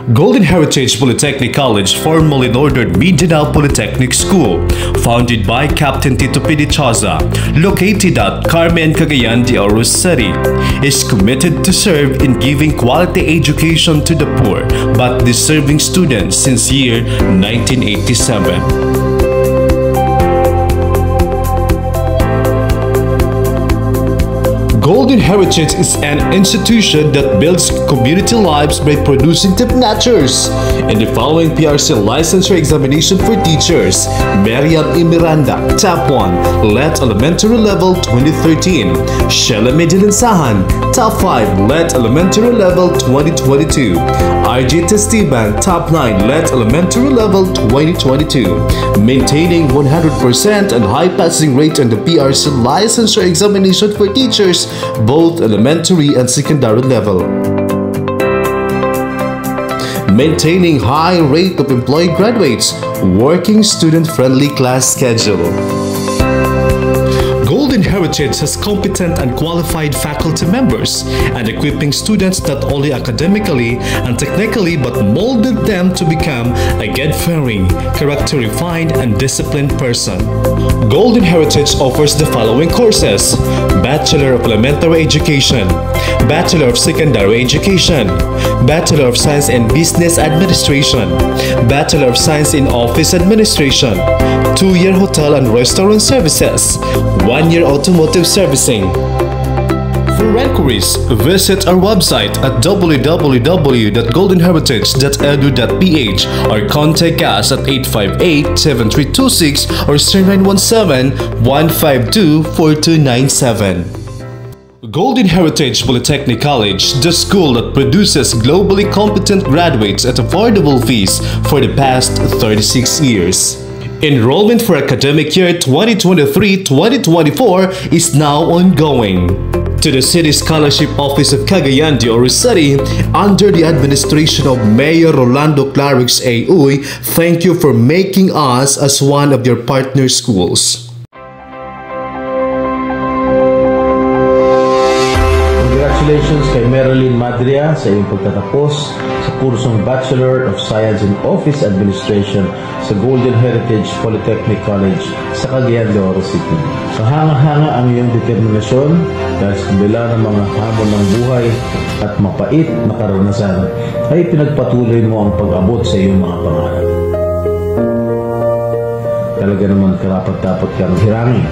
Golden Heritage Polytechnic College, formerly Northern Mindanao Polytechnic School, founded by Captain Tito Pinichaza, located at Carmen, Cagayan de Oro City, is committed to serve in giving quality education to the poor but deserving students since year 1987. Golden Heritage is an institution that builds community lives by producing top notchers. In the following PRC licensure examination for teachers: Miriam E. Miranda, Top 1, LET Elementary Level 2013. Sheila Medilinsahan, Top 5, LET Elementary Level 2022. RJ Testiban, Top 9, LET Elementary Level 2022. Maintaining 100% and high passing rate on the PRC licensure examination for teachers, both elementary and secondary level. Maintaining high rate of employed graduates, working student-friendly class schedule. Golden Heritage has competent and qualified faculty members and equipping students not only academically and technically but molded them to become a God-fearing, character-refined, and disciplined person. Golden Heritage offers the following courses: Bachelor of Elementary Education, Bachelor of Secondary Education, Bachelor of Science in Business Administration, Bachelor of Science in Office Administration, 2-year Hotel and Restaurant Services, 1-year Automotive Servicing. For inquiries, visit our website at www.goldenheritage.edu.ph or contact us at 858-7326 or 0917-152-4297. Golden Heritage Polytechnic College, the school that produces globally competent graduates at affordable fees for the past 36 years. Enrollment for academic year 2023-2024 is now ongoing. To the City Scholarship Office of Cagayan de Oro City, under the administration of Mayor Rolando Clarix A.Uy, thank you for making us as one of your partner schools. Congratulations kay Marilyn Madria sa iyong pagtatapos sa kursong Bachelor of Science in Office Administration sa Golden Heritage Polytechnic College sa Cagayan de Oro City. Kahanga-hanga ang iyong determinasyon dahil sa kabila ng mga hamon ng buhay at mapait na karanasan ay pinagpatuloy mo ang pag-abot sa iyong mga pangarap. Talaga naman karapat-dapat kang hirangin,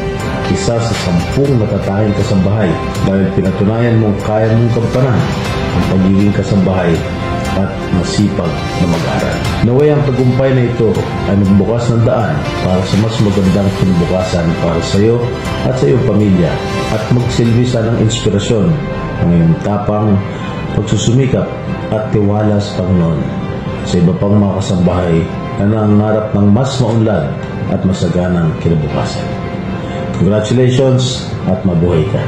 isa sa 10 matatahing kasambahay dahil pinatunayan mong kaya mong kampanan ang pagiging kasambahay at masipag na mag-aral. Naway ang tagumpay na ito ay magbukas ng daan para sa mas magandang kinabukasan para sa iyo at sa iyong pamilya at magsilbi sa ng inspirasyon ng iyong tapang, pagsusumikap at tiwala sa Panginoon sa iba pang mga kasambahay na nangangarap ng mas maunlad at masaganang kinabukasan. Congratulations at mabuhay ka!